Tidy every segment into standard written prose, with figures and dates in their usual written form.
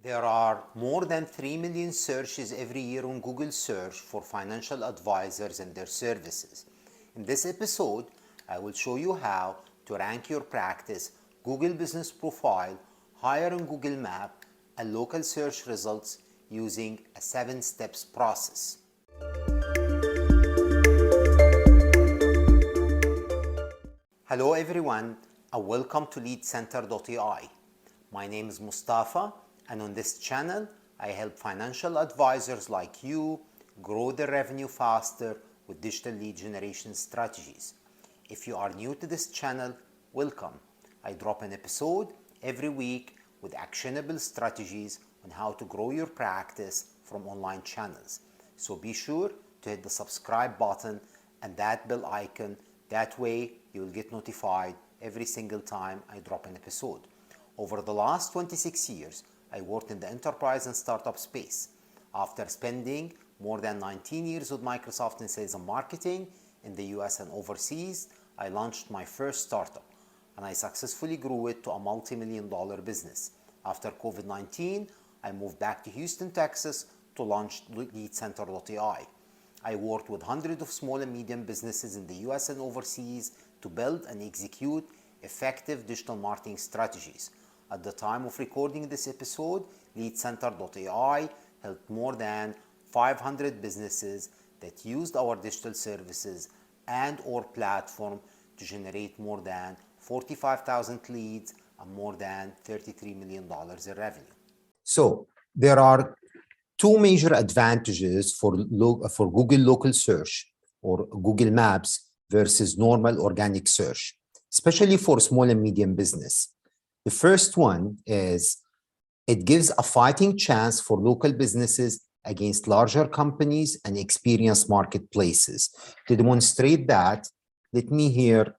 There are more than 3 million searches every year on Google Search for financial advisors and their services. In this episode, I will show you how to rank your practice, Google Business Profile, hire on Google Map, and local search results using a 7-steps process. Hello everyone, and welcome to LeadCenter.AI. My name is Mustafa, and on this channel, I help financial advisors like you grow their revenue faster with digital lead generation strategies. If you are new to this channel, welcome. I drop an episode every week with actionable strategies on how to grow your practice from online channels. So be sure to hit the subscribe button and that bell icon. That way, you will get notified every single time I drop an episode. Over the last 26 years, I worked in the enterprise and startup space. After spending more than 19 years with Microsoft in sales and marketing in the US and overseas, I launched my first startup, and I successfully grew it to a multi-million-dollar business. After COVID-19, I moved back to Houston, Texas to launch LeadCenter.AI. I worked with hundreds of small and medium businesses in the US and overseas to build and execute effective digital marketing strategies. At the time of recording this episode, LeadCenter.AI helped more than 500 businesses that used our digital services and or platform to generate more than 45,000 leads and more than $33 million in revenue. So there are two major advantages for Google local search or Google Maps versus normal organic search, especially for small and medium business. The first one is it gives a fighting chance for local businesses against larger companies and experienced marketplaces. To demonstrate that, let me here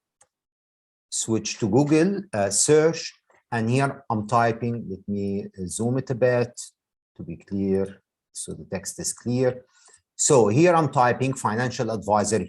switch to Google search, and here I'm typing. Let me zoom it a bit to be clear so the text is clear. So here I'm typing financial advisor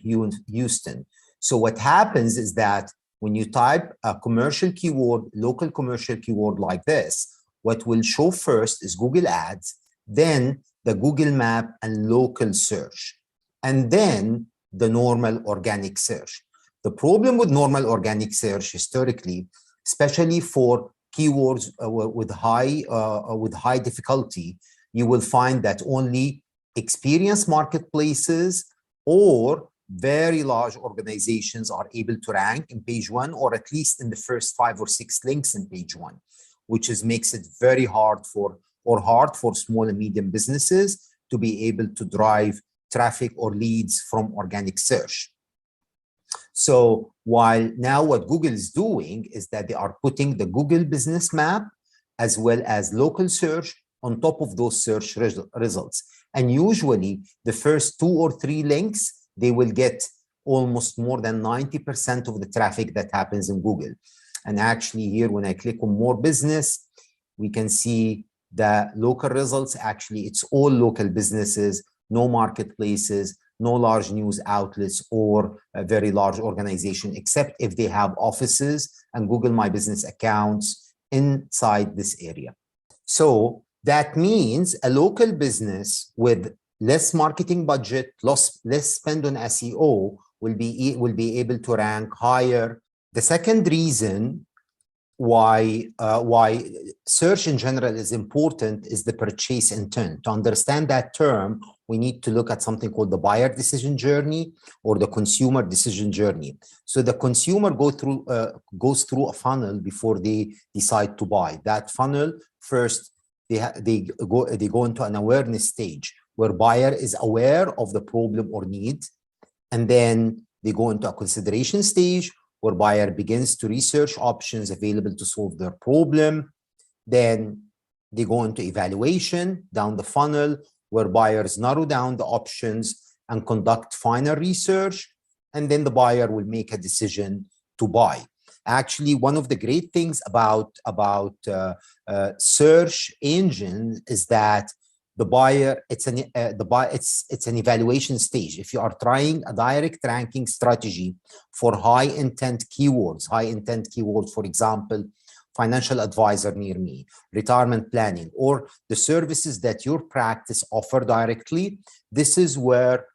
Houston. So what happens is that when you type a commercial keyword, local commercial keyword like this, what will show first is Google Ads, then the Google Map and local search, and then the normal organic search. The problem with normal organic search historically, especially for keywords with high difficulty, you will find that only experienced marketplaces or very large organizations are able to rank in page 1, or at least in the first 5 or 6 links in page 1, which makes it very hard for small and medium businesses to be able to drive traffic or leads from organic search. So while now what Google is doing is that they are putting the Google Business Map as well as local search on top of those search results. And usually the first 2 or 3 links, they will get almost more than 90% of the traffic that happens in Google. And actually here, when I click on more business, we can see the local results. Actually, it's all local businesses, no marketplaces, no large news outlets or a very large organization, except if they have offices and Google My Business accounts inside this area. So that means a local business with less marketing budget, less spend on SEO will be able to rank higher. The second reason why search in general is important is the purchase intent. To understand that term, we need to look at something called the buyer decision journey or the consumer decision journey. So the consumer goes through a funnel before they decide to buy. That funnel first, they go into an awareness stage where buyer is aware of the problem or need, and then they go into a consideration stage where buyer begins to research options available to solve their problem. Then they go into evaluation down the funnel where buyers narrow down the options and conduct final research, and then the buyer will make a decision to buy. Actually, one of the great things about search engine is that the buyer, it's an evaluation stage. If you are trying a direct ranking strategy for high intent keywords, for example, financial advisor near me, retirement planning, or the services that your practice offer directly, this is where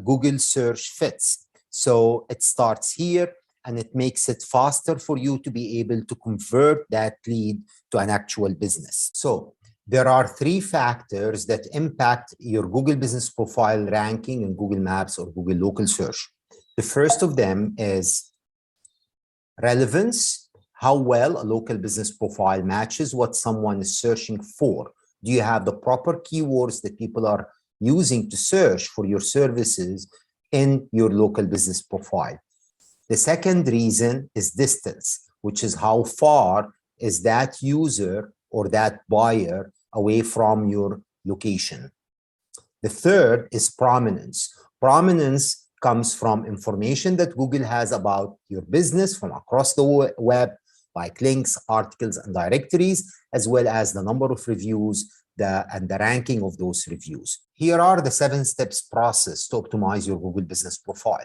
Google search fits. So it starts here and it makes it faster for you to be able to convert that lead to an actual business. So there are 3 factors that impact your Google business profile ranking in Google Maps or Google local search. The first of them is relevance, how well a local business profile matches what someone is searching for. Do you have the proper keywords that people are using to search for your services in your local business profile? The second reason is distance, which is how far is that user or that buyer away from your location. The third is prominence. Prominence comes from information that Google has about your business from across the web, like links, articles, and directories, as well as the number of reviews and the ranking of those reviews. Here are the 7 steps process to optimize your Google business profile.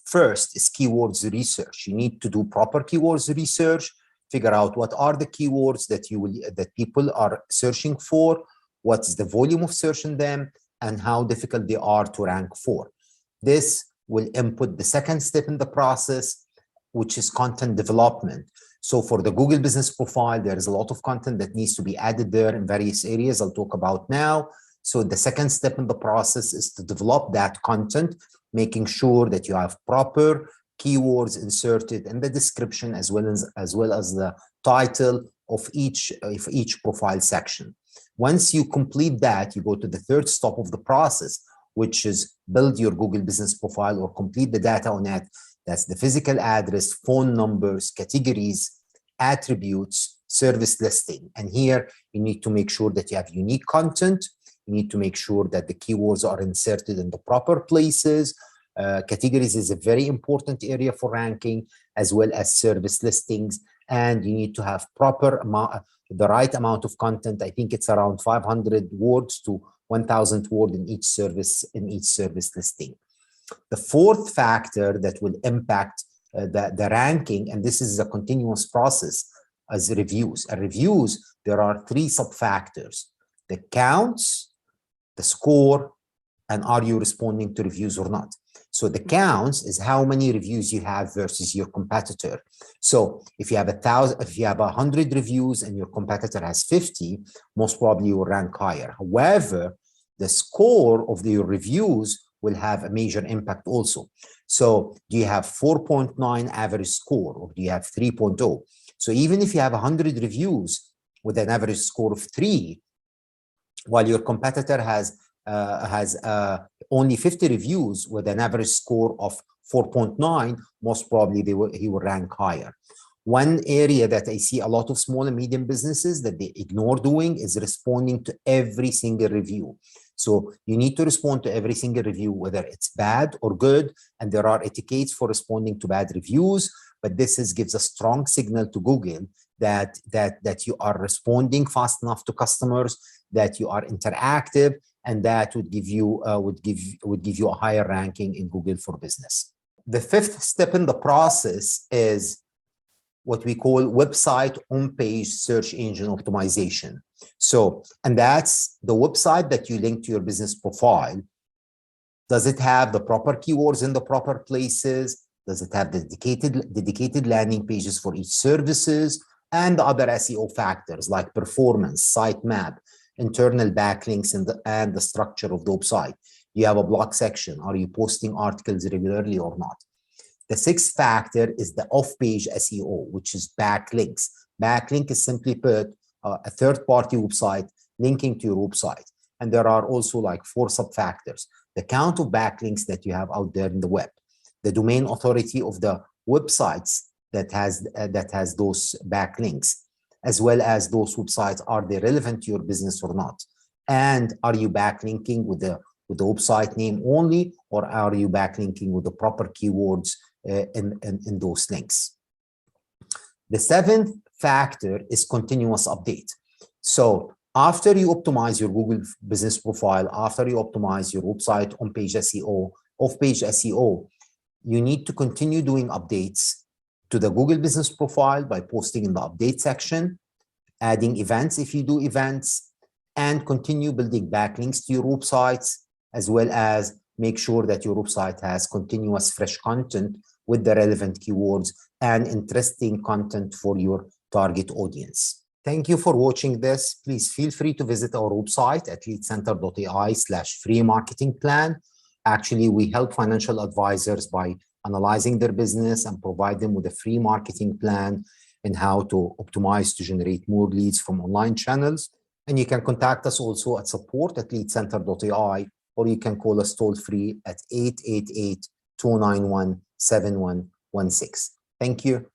First is keywords research. You need to do proper keywords research, figure out what are the keywords that people are searching for, what's the volume of search in them, and how difficult they are to rank for. This will input the second step in the process, which is content development. So for the Google business profile, there is a lot of content that needs to be added there in various areas I'll talk about now. So the second step in the process is to develop that content, making sure that you have proper keywords inserted in the description as well as the title of each profile section. Once you complete that, you go to the third step of the process, which is build your Google business profile or complete the data on it. That's the physical address, phone numbers, categories, attributes, service listing. And here you need to make sure that you have unique content. You need to make sure that the keywords are inserted in the proper places. Categories is a very important area for ranking, as well as service listings. And you need to have the right amount of content. I think it's around 500 words to 1,000 words in each service listing. The fourth factor that will impact the ranking, and this is a continuous process, is reviews. And reviews, there are 3 sub-factors: the counts, the score, and are you responding to reviews or not. So the counts is how many reviews you have versus your competitor. So if you have 100 reviews and your competitor has 50, most probably you will rank higher. However, the score of your reviews will have a major impact also. So do you have 4.9 average score, or do you have 3.0? So even if you have 100 reviews with an average score of 3, while your competitor has only 50 reviews with an average score of 4.9, most probably he will rank higher. One area that I see a lot of small and medium businesses that they ignore doing is responding to every single review. So you need to respond to every single review, whether it's bad or good, and there are etiquettes for responding to bad reviews, but this gives a strong signal to Google that you are responding fast enough to customers, that you are interactive, and that would give you a higher ranking in Google for Business. The 5th step in the process is what we call website on-page search engine optimization. So, and that's the website that you link to your business profile. Does it have the proper keywords in the proper places? Does it have the dedicated landing pages for each services, and the other SEO factors like performance, sitemap, internal backlinks, and the structure of the website? You have a blog section. Are you posting articles regularly or not? The 6th factor is the off-page SEO, which is backlinks. Backlink is simply put a third-party website linking to your website. And there are also like 4 sub-factors: the count of backlinks that you have out there in the web, the domain authority of the websites that has those backlinks, as well as those websites, are they relevant to your business or not? And are you backlinking with the website name only, or are you backlinking with the proper keywords in those links? The 7th factor is continuous update. So after you optimize your Google business profile, after you optimize your website on-page SEO, off-page SEO, you need to continue doing updates to the Google Business Profile by posting in the update section, adding events if you do events, and continue building backlinks to your websites, as well as make sure that your website has continuous fresh content with the relevant keywords and interesting content for your target audience. Thank you for watching this. Please feel free to visit our website at LeadCenter.AI/free marketing plan. Actually, we help financial advisors by analyzing their business and provide them with a free marketing plan and how to optimize to generate more leads from online channels. And you can contact us also at support@LeadCenter.AI, or you can call us toll free at 888-291-7116. Thank you.